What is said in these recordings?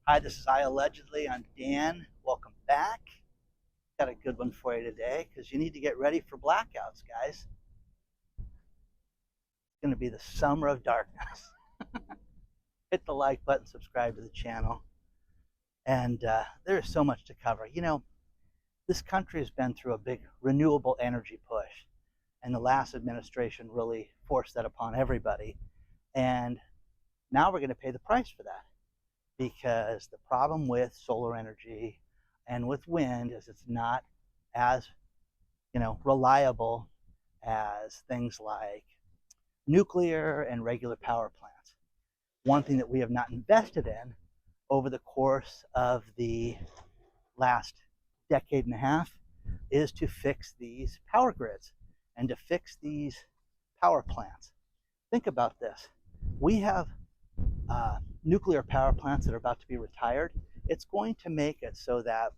Hi, this is IAllegedly. I'm Dan. Welcome back. Got a good one for you today because you need to get ready for blackouts, guys. It's going to be the summer of darkness. Hit the like button, subscribe to the channel, and there is so much to cover. This country has been through a big renewable energy push, and the last administration really forced that upon everybody. And now we're going to pay the price for that because the problem with solar energy and with wind is it's not as reliable as things like nuclear and regular power plants. One thing that we have not invested in over the course of the last decade and a half is to fix these power grids and to fix these power plants. Think about this. We have nuclear power plants that are about to be retired. It's going to make it so that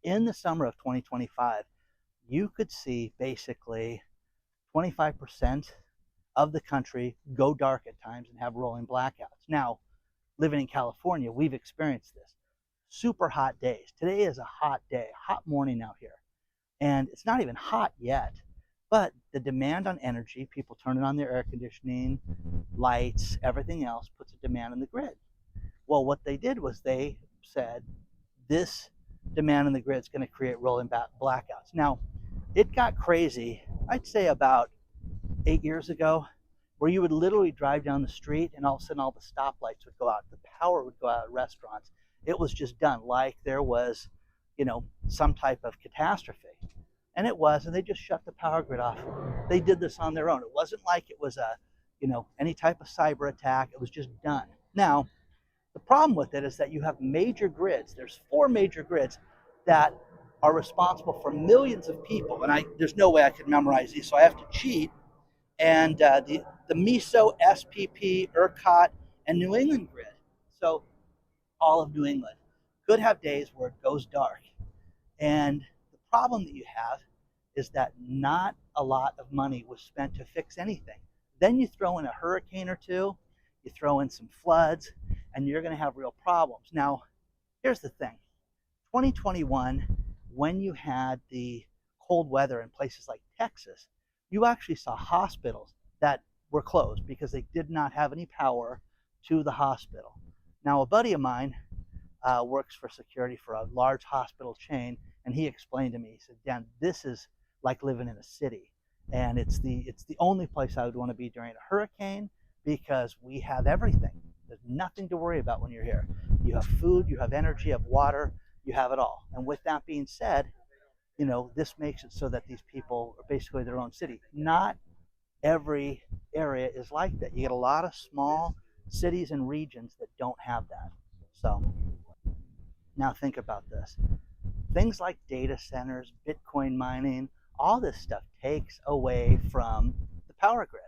in the summer of 2025, you could see basically 25% of the country go dark at times and have rolling blackouts. Now, living in California, we've experienced this. Super hot days. Today is a hot day, hot morning out here. And it's not even hot yet, but the demand on energy, people turning on their air conditioning, lights, everything else, puts a demand on the grid. Well, what they did was they said this demand on the grid is going to create rolling blackouts. Now, it got crazy, I'd say about 8 years ago, where you would literally drive down the street and all of a sudden all the stoplights would go out. The power would go out at restaurants. It was just done like there was, some type of catastrophe. And it was, and they just shut the power grid off. They did this on their own. It wasn't like it was any type of cyber attack. It was just done. Now, the problem with it is that you have major grids. There's 4 major grids that are responsible for millions of people. And there's no way I could memorize these, so I have to cheat. And the MISO, SPP, ERCOT, and New England grid. So all of New England could have days where it goes dark. And the problem that you have is that not a lot of money was spent to fix anything. Then you throw in a hurricane or two, you throw in some floods, and you're going to have real problems. Now, here's the thing. 2021, when you had the cold weather in places like Texas, you actually saw hospitals that were closed because they did not have any power to the hospital. Now, a buddy of mine works for security for a large hospital chain, and he explained to me, he said, Dan, this is like living in a city. And it's the only place I would want to be during a hurricane because we have everything. There's nothing to worry about when you're here. You have food, you have energy, you have water, you have it all. And with that being said, this makes it so that these people are basically their own city. Not every area is like that. You get a lot of small cities and regions that don't have that. So now think about this. Things like data centers, Bitcoin mining, all this stuff takes away from the power grid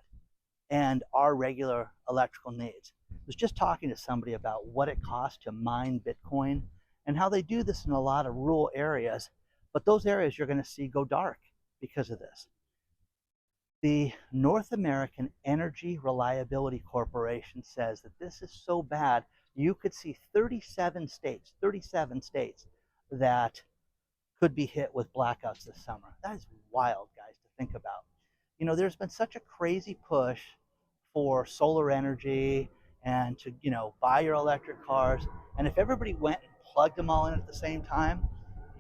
and our regular electrical needs. I was just talking to somebody about what it costs to mine Bitcoin and how they do this in a lot of rural areas, but those areas you're going to see go dark because of this. The North American Energy Reliability Corporation says that this is so bad, you could see 37 states that could be hit with blackouts this summer. That is wild, guys, to think about. There's been such a crazy push for solar energy and to, buy your electric cars. And if everybody went and plugged them all in at the same time,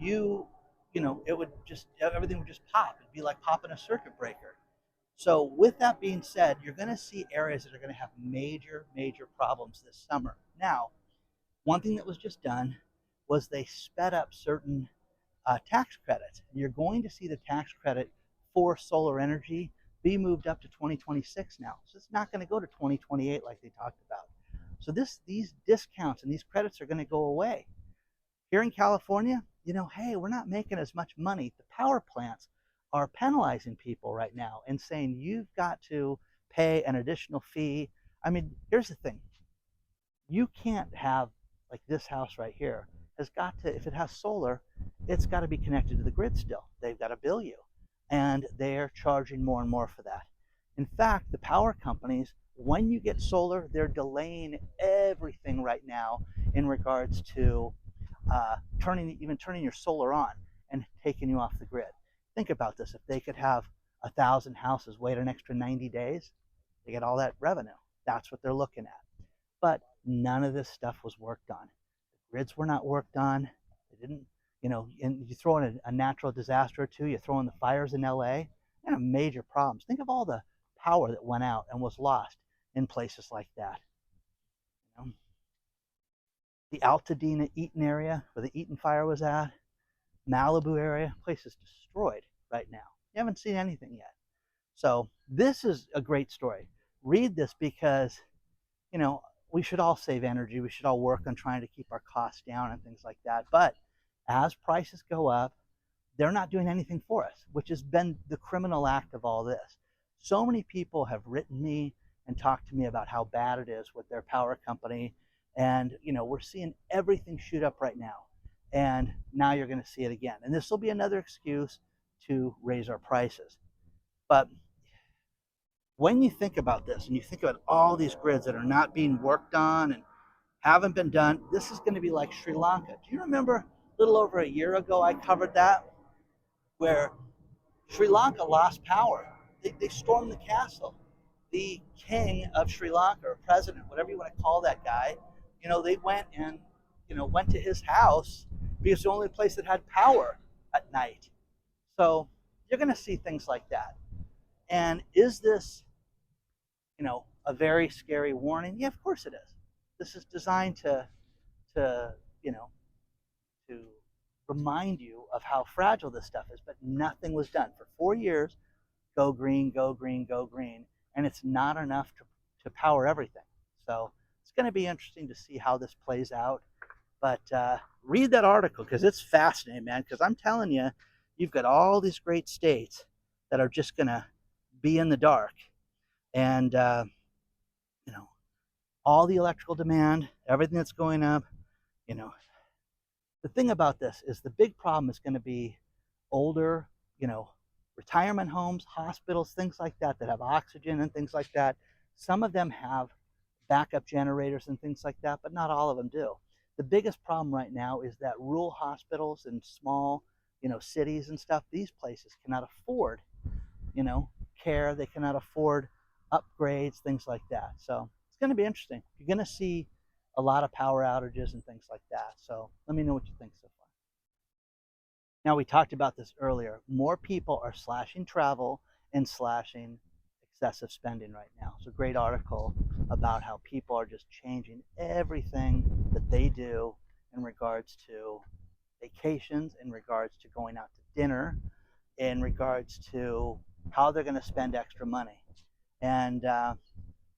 it would just, everything would just pop. It'd be like popping a circuit breaker. So with that being said, you're going to see areas that are going to have major, major problems this summer. Now, one thing that was just done was they sped up certain tax credits. You're going to see the tax credit for solar energy be moved up to 2026 now. So it's not going to go to 2028 like they talked about. So these discounts and these credits are going to go away. Here in California, hey, we're not making as much money. The power plants are penalizing people right now and saying you've got to pay an additional fee. I mean, here's the thing. You can't have, like this house right here, has got to, if it has solar, it's got to be connected to the grid still. They've got to bill you. And they're charging more and more for that. In fact, the power companies when you get solar, they're delaying everything right now in regards to turning your solar on and taking you off the grid. Think about this: if they could have 1,000 houses wait an extra 90 days, they get all that revenue. That's what they're looking at. But none of this stuff was worked on. The grids were not worked on. They didn't, and you throw in a natural disaster or two, you throw in the fires in LA, and major problems. Think of all the power that went out and was lost in places like that. You know? The Altadena Eaton area where the Eaton fire was at, Malibu area, place is destroyed right now. You haven't seen anything yet. So this is a great story. Read this because, we should all save energy. We should all work on trying to keep our costs down and things like that. But as prices go up, they're not doing anything for us, which has been the criminal act of all this. So many people have written me and talked to me about how bad it is with their power company. And, we're seeing everything shoot up right now. And now you're going to see it again. And this will be another excuse to raise our prices. But when you think about this and you think about all these grids that are not being worked on and haven't been done, this is going to be like Sri Lanka. Do you remember a little over a year ago I covered that, where Sri Lanka lost power? They stormed the castle. The king of Sri Lanka, or president, whatever you want to call that guy, they went and, went to his house because it's the only place that had power at night. So you're going to see things like that. And is this, a very scary warning? Yeah, of course it is. This is designed to to remind you of how fragile this stuff is. But nothing was done for 4 years. Go green, go green, go green, and it's not enough to power everything. So it's going to be interesting to see how this plays out. But read that article because it's fascinating, man. Because I'm telling you, you've got all these great states that are just going to be in the dark, and all the electrical demand, everything that's going up. The thing about this is the big problem is going to be older, retirement homes, hospitals, things like that have oxygen and things like that. Some of them have backup generators and things like that, but not all of them do. The biggest problem right now is that rural hospitals and small, cities and stuff, these places cannot afford, care. They cannot afford upgrades, things like that. So it's going to be interesting. You're going to see a lot of power outages and things like that. So let me know what you think so far. Now, we talked about this earlier. More people are slashing travel and slashing excessive spending right now. It's a great article about how people are just changing everything that they do in regards to vacations, in regards to going out to dinner, in regards to how they're going to spend extra money. And I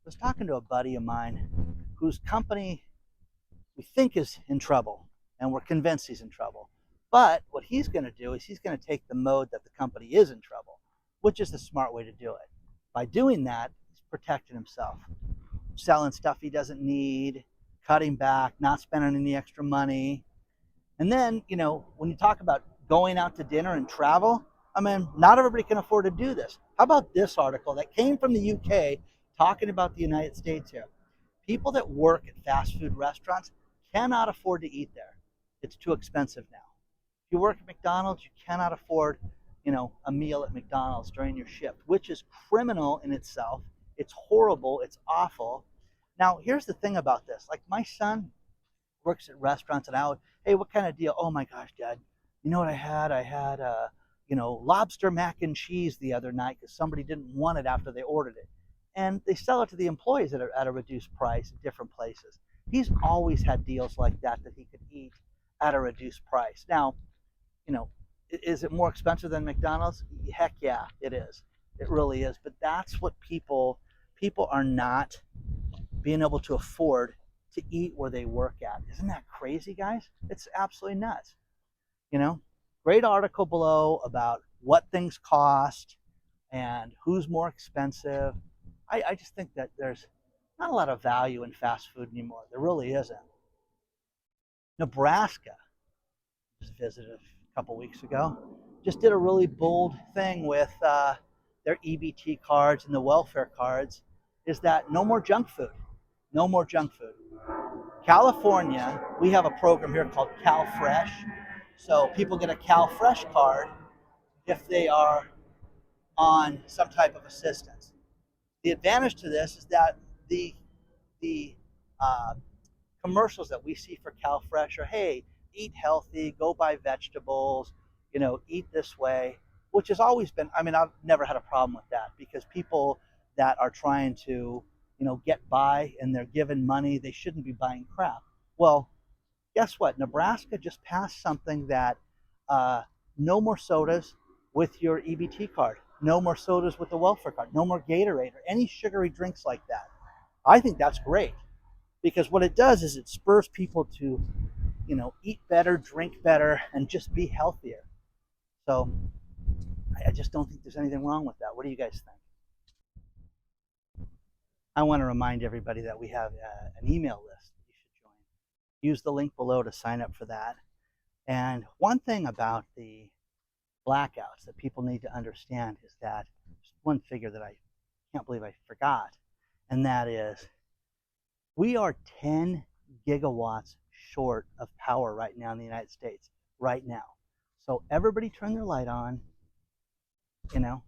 was talking to a buddy of mine whose company we think is in trouble, and we're convinced he's in trouble. But what he's going to do is he's going to take the mode that the company is in trouble, which is the smart way to do it. By doing that, he's protecting himself, selling stuff he doesn't need, cutting back, not spending any extra money. And then, when you talk about going out to dinner and travel, not everybody can afford to do this. How about this article that came from the UK talking about the United States here? People that work at fast food restaurants cannot afford to eat there. It's too expensive now. If you work at McDonald's, you cannot afford, a meal at McDonald's during your shift, which is criminal in itself. It's horrible. It's awful. Now, here's the thing about this. Like, my son works at restaurants, and hey, what kind of deal? Oh my gosh, Dad, you know what I had? I had, lobster mac and cheese the other night because somebody didn't want it after they ordered it. And they sell it to the employees at a reduced price at different places. He's always had deals like that he could eat at a reduced price. Now, is it more expensive than McDonald's? Heck yeah, it is. It really is. But that's what people are not being able to afford to eat where they work at. Isn't that crazy, guys? It's absolutely nuts. Great article below about what things cost and who's more expensive. I just think that there's not a lot of value in fast food anymore. There really isn't. Nebraska, just visited a couple weeks ago, just did a really bold thing with their EBT cards and the welfare cards. is that no more junk food. No more junk food. California, we have a program here called CalFresh. So people get a CalFresh card if they are on some type of assistance. The advantage to this is that the uh, commercials that we see for CalFresh are, hey, eat healthy, go buy vegetables, eat this way, which has always been, I mean, I've never had a problem with that because people that are trying to, get by and they're given money, they shouldn't be buying crap. Well, guess what? Nebraska just passed something that uh, no more sodas with your EBT card, no more sodas with the welfare card, no more Gatorade or any sugary drinks like that. I think that's great because what it does is it spurs people to, eat better, drink better, and just be healthier. So I just don't think there's anything wrong with that. What do you guys think? I want to remind everybody that we have an email list that you should join. Use the link below to sign up for that. And one thing about the blackouts that people need to understand is that there's one figure that I can't believe I forgot, and that is we are 10 gigawatts short of power right now in the United States, right now. So everybody turn their light on, you know,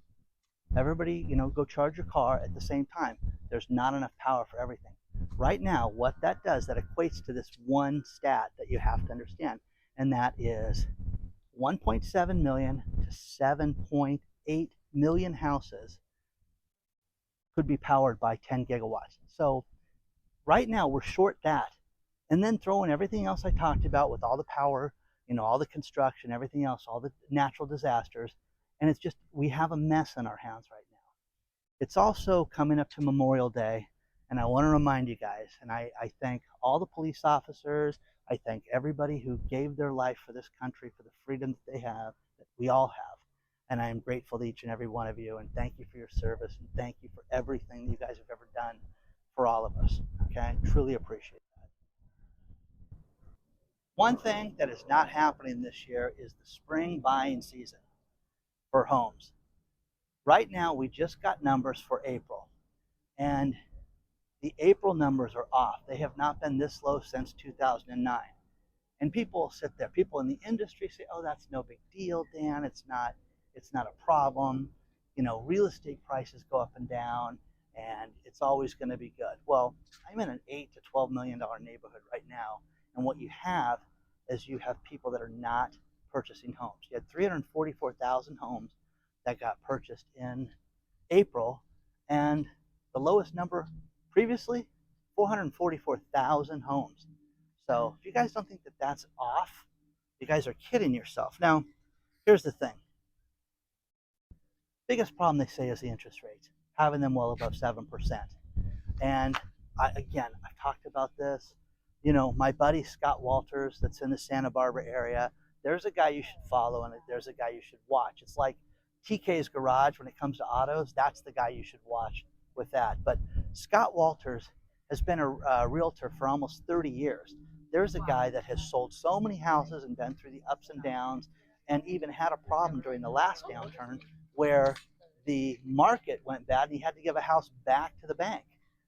everybody, go charge your car at the same time. There's not enough power for everything. Right now, what that does, that equates to this one stat that you have to understand, and that is 1.7 million to 7.8 million houses could be powered by 10 gigawatts. So right now we're short that. And then throw in everything else I talked about with all the power, all the construction, everything else, all the natural disasters. And it's just, we have a mess in our hands right now. It's also coming up to Memorial Day. And I want to remind you guys, and I thank all the police officers, I thank everybody who gave their life for this country, for the freedom that they have, that we all have. And I am grateful to each and every one of you, and thank you for your service, and thank you for everything you guys have ever done for all of us. Okay? Truly appreciate that. One thing that is not happening this year is the spring buying season for homes. Right now, we just got numbers for April, and the April numbers are off. They have not been this low since 2009. And people sit there, people in the industry say, oh, that's no big deal, Dan. It's not a problem. Real estate prices go up and down, and it's always going to be good. Well, I'm in an $8 to $12 million neighborhood right now, and what you have is you have people that are not purchasing homes. You had 344,000 homes that got purchased in April, and the lowest number previously, 444,000 homes. So if you guys don't think that that's off, you guys are kidding yourself. Now, here's the thing. Biggest problem they say is the interest rates, having them well above 7%. And I've talked about this. My buddy Scott Walters, that's in the Santa Barbara area, there's a guy you should follow and there's a guy you should watch. It's like TK's Garage when it comes to autos. That's the guy you should watch with that. But Scott Walters has been a realtor for almost 30 years. There's a guy that has sold so many houses and been through the ups and downs, and even had a problem during the last downturn where the market went bad and he had to give a house back to the bank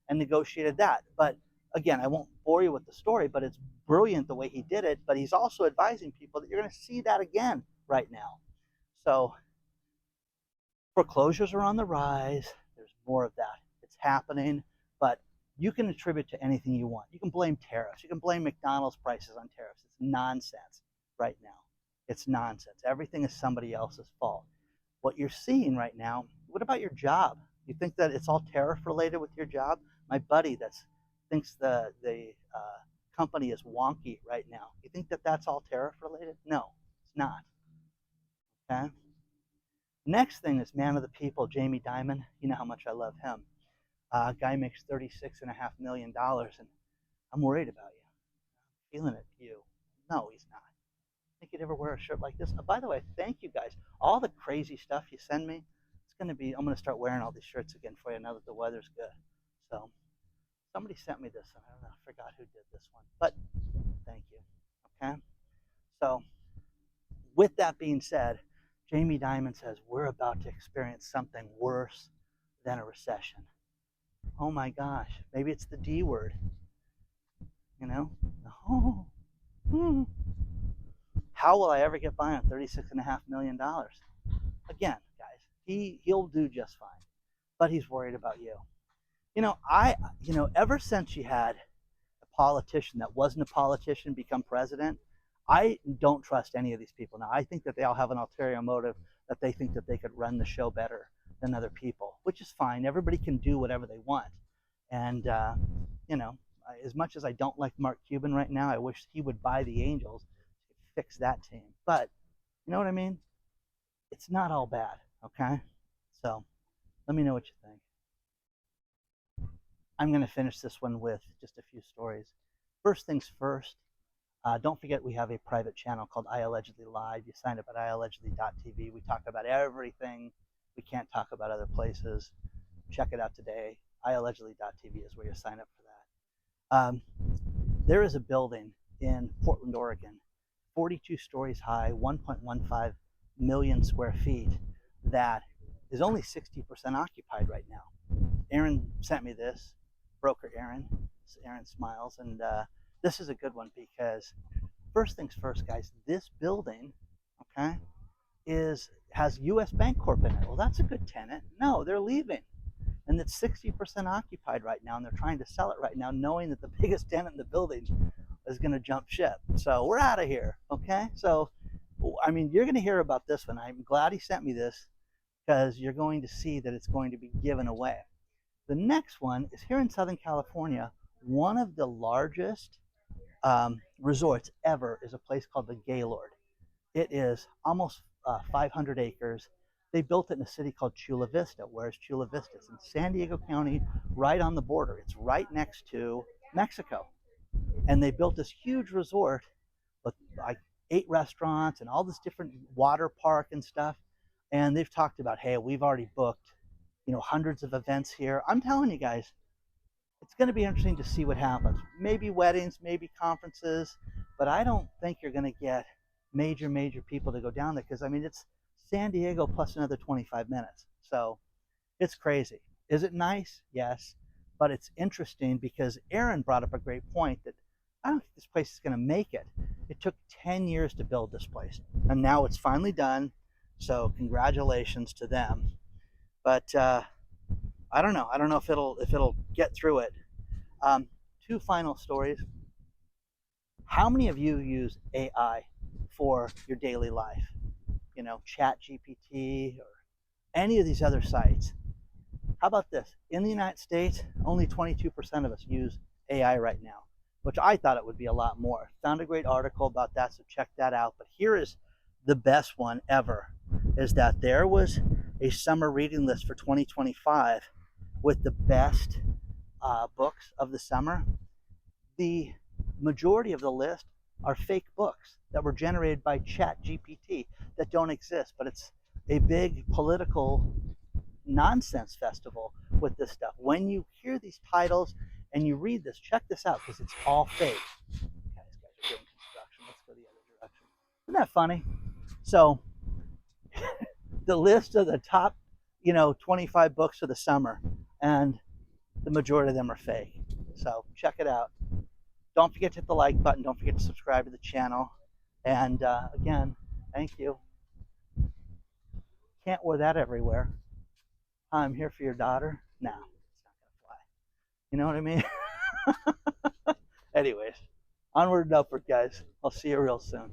and negotiated that. But again, I won't bore you with the story, but it's brilliant the way he did it. But he's also advising people that you're going to see that again right now. So foreclosures are on the rise. There's more of that. It's happening, but you can attribute to anything you want. You can blame tariffs. You can blame McDonald's prices on tariffs. It's nonsense right now. It's nonsense. Everything is somebody else's fault. What you're seeing right now, what about your job? You think that it's all tariff related with your job? My buddy that thinks the company is wonky right now. You think that that's all tariff related? No, it's not. Okay. Next thing is man of the people, Jamie Dimon. You know how much I love him. Guy makes $36.5 million, and I'm worried about you. I'm feeling it, you. No, he's not. Think you'd ever wear a shirt like this? By the way, thank you guys. All the crazy stuff you send me, I'm going to start wearing all these shirts again for you now that the weather's good. So somebody sent me this, and I don't know, I forgot who did this one, but thank you. Okay. So with that being said, Jamie Dimon says we're about to experience something worse than a recession. Oh my gosh, maybe it's the D word, you know? Oh, hmm. How will I ever get by on $36.5 million? Again, guys, he'll do just fine, but he's worried about you. Ever since you had a politician that wasn't a politician become president, I don't trust any of these people now. I think that they all have an ulterior motive, that they think that they could run the show better than other people, which is fine. Everybody can do whatever they want. And, you know, as much as I don't like Mark Cuban right now, I wish he would buy the Angels to fix that team. But, you know what I mean? It's not all bad, okay? So let me know what you think. I'm going to finish this one with just a few stories. First things first, don't forget we have a private channel called IAllegedly Live. You sign up at IAllegedly.tv. We talk about everything we can't talk about other places. Check it out today. IAllegedly.tv is where you sign up for that. There is a building in Portland, Oregon, 42 stories high, 1.15 million square feet, that is only 60% occupied right now. Aaron sent me this, broker Aaron. Aaron smiles, and this is a good one because first things first, guys. This building, okay, has U.S. Bancorp in it. Well, that's a good tenant. No, they're leaving, and it's 60% occupied right now, and they're trying to sell it right now, knowing that the biggest tenant in the building is going to jump ship. So we're out of here, okay? So, I mean, you're going to hear about this one. I'm glad he sent me this because you're going to see that it's going to be given away. The next one is here in Southern California. One of the largest resorts ever is a place called the Gaylord. It is almost 500 acres. They built it in a city called Chula Vista. Where's Chula Vista? It's in San Diego County, right on the border. It's right next to Mexico. And they built this huge resort with like 8 restaurants and all this different water park and stuff. And they've talked about, hey, we've already booked, hundreds of events here. I'm telling you guys, it's going to be interesting to see what happens. Maybe weddings, maybe conferences, but I don't think you're going to get major people to go down there because, I mean, it's San Diego plus another 25 minutes. So it's crazy. Is it nice? Yes. But it's interesting because Aaron brought up a great point that I don't think this place is going to make it. It took 10 years to build this place, and now it's finally done. So congratulations to them. But I don't know. I don't know if it'll get through it. 2 final stories. How many of you use AI for your daily life? Chat GPT or any of these other sites. How about this? In the United States, only 22% of us use AI right now, which I thought it would be a lot more. Found a great article about that, so check that out. But here is the best one ever, is that there was a summer reading list for 2025 with the best books of the summer. The majority of the list are fake books that were generated by Chat GPT that don't exist, but it's a big political nonsense festival with this stuff. When you hear these titles and you read this, check this out because it's all fake. Okay, these guys are doing construction. Let's go the other direction. Isn't that funny? So the list of the top, 25 books for the summer, and the majority of them are fake. So check it out. Don't forget to hit the like button. Don't forget to subscribe to the channel. And again, thank you. Can't wear that everywhere. I'm here for your daughter. No, it's not going to fly. You know what I mean? Anyways, onward and upward, guys. I'll see you real soon.